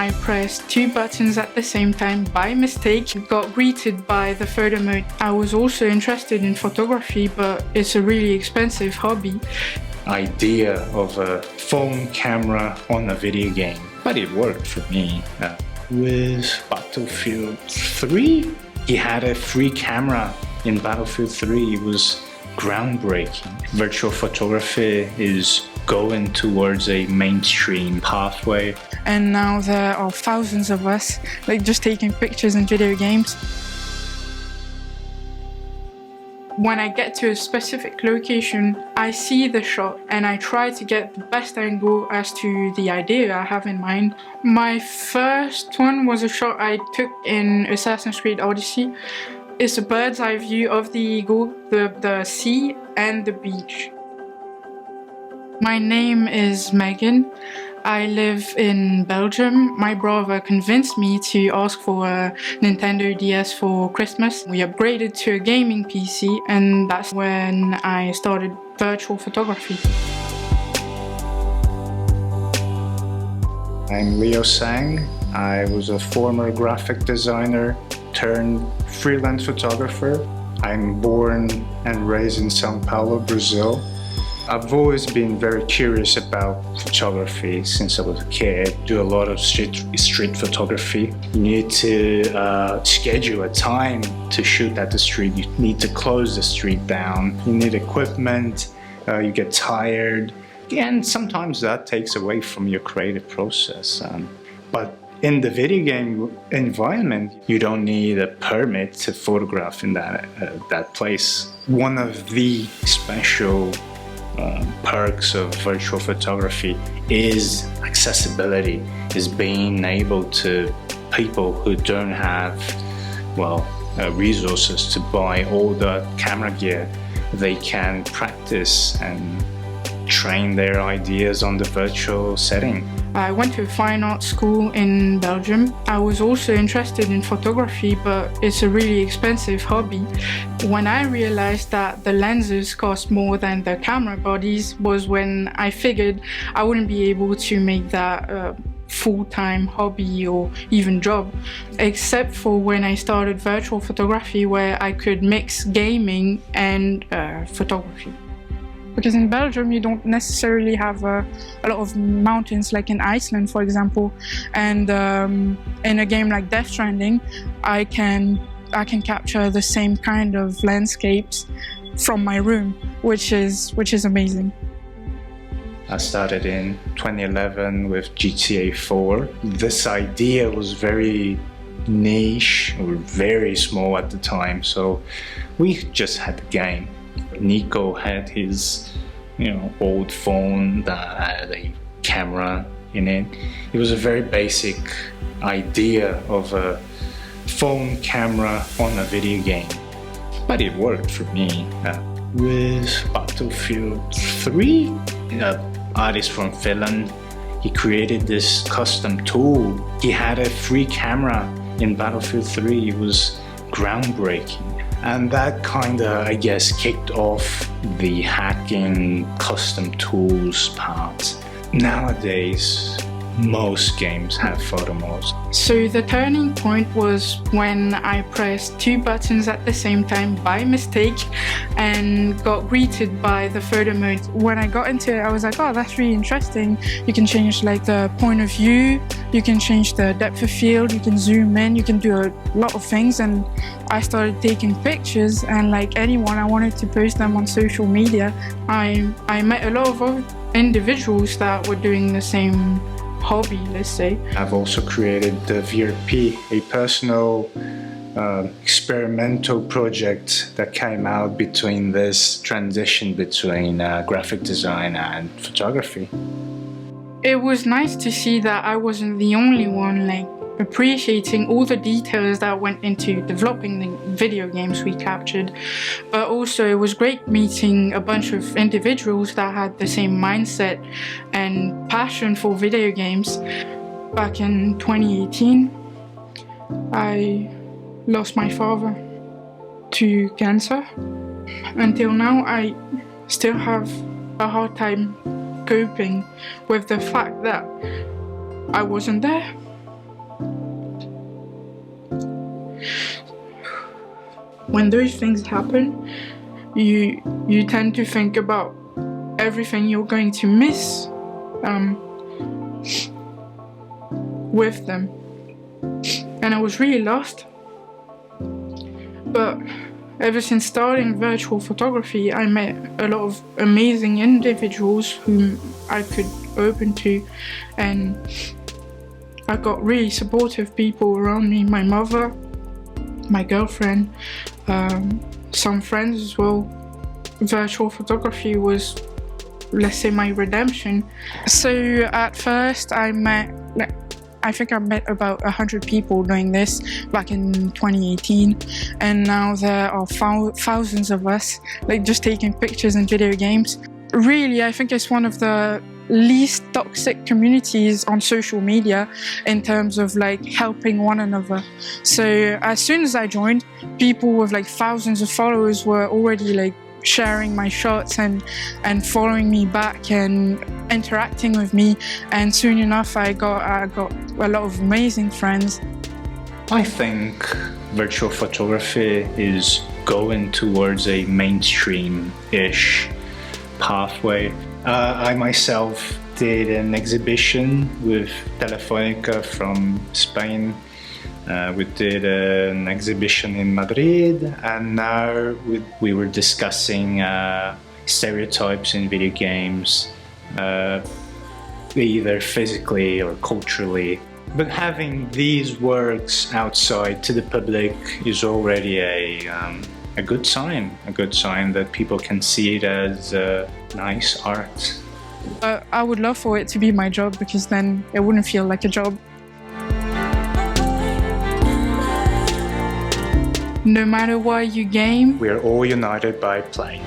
I pressed two buttons at the same time by mistake, got greeted by the photo mode. I was also interested in photography, but it's a really expensive hobby. Idea of a phone camera on a video game, but it worked for me. With Battlefield 3, he had a free camera in Battlefield 3. It was groundbreaking. Virtual photography is going towards a mainstream pathway. And now there are thousands of us just taking pictures in video games. When I get to a specific location, I see the shot and I try to get the best angle as to the idea I have in mind. My first one was a shot I took in Assassin's Creed Odyssey. It's a bird's eye view of the eagle, the sea and the beach. My name is Megan. I live in Belgium. My brother convinced me to ask for a Nintendo DS for Christmas. We upgraded to a gaming PC, and that's when I started virtual photography. I'm Leo Sang. I was a former graphic designer turned freelance photographer. I'm born and raised in São Paulo, Brazil. I've always been very curious about photography since I was a kid. Do a lot of street photography. You need to schedule a time to shoot at the street. You need to close the street down. You need equipment. You get tired. And sometimes that takes away from your creative process. But in the video game environment, you don't need a permit to photograph in that place. One of the special perks of virtual photography is accessibility, is being able to people who don't have resources to buy all the camera gear. They can practice and train their ideas on the virtual setting. I went to a fine art school in Belgium. I was also interested in photography, but it's a really expensive hobby. When I realized that the lenses cost more than the camera bodies was when I figured I wouldn't be able to make that a full-time hobby or even job, except for when I started virtual photography, where I could mix gaming and photography. Because in Belgium you don't necessarily have a lot of mountains like in Iceland, for example, and in a game like Death Stranding I can capture the same kind of landscapes from my room, which is amazing. I started in 2011 with GTA 4. This idea was very niche or very small at the time, so we just had the game. Nico had his, old phone that had a camera in it. It was a very basic idea of a phone camera on a video game, but it worked for me. With Battlefield 3, an artist from Finland, he created this custom tool. He had a free camera in Battlefield 3. It was groundbreaking. And that kicked off the hacking custom tools part. Nowadays, most games have photo modes. So the turning point was when I pressed two buttons at the same time by mistake and got greeted by the photo mode. When I got into it, I was like, oh, that's really interesting. You can change the point of view, you can change the depth of field, you can zoom in, you can do a lot of things. And I started taking pictures, and like anyone, I wanted to post them on social media. I met a lot of individuals that were doing the same hobby, let's say. I've also created the VRP, a personal experimental project that came out between this transition between graphic design and photography. It was nice to see that I wasn't the only one appreciating all the details that went into developing the video games we captured, but also it was great meeting a bunch of individuals that had the same mindset and passion for video games. Back in 2018, I lost my father to cancer. Until now, I still have a hard time coping with the fact that I wasn't there. When those things happen, you tend to think about everything you're going to miss with them. And I was really lost. But ever since starting virtual photography, I met a lot of amazing individuals whom I could open to, and I got really supportive people around me. My mother, my girlfriend, some friends as well. Virtual photography was, let's say, my redemption. So at first I think I met about 100 people doing this back in 2018, and now there are thousands of us just taking pictures in video games. Really, I think it's one of the least toxic communities on social media in terms of helping one another. So as soon as I joined, people with thousands of followers were already sharing my shots and following me back and interacting with me, and soon enough I got a lot of amazing friends. I think virtual photography is going towards a mainstream-ish pathway. I myself did an exhibition with Telefónica from Spain. We did an exhibition in Madrid, and now we were discussing stereotypes in video games, either physically or culturally. But having these works outside to the public is already a good sign that people can see it as nice art. I would love for it to be my job, because then it wouldn't feel like a job. No matter what you game, we are all united by play.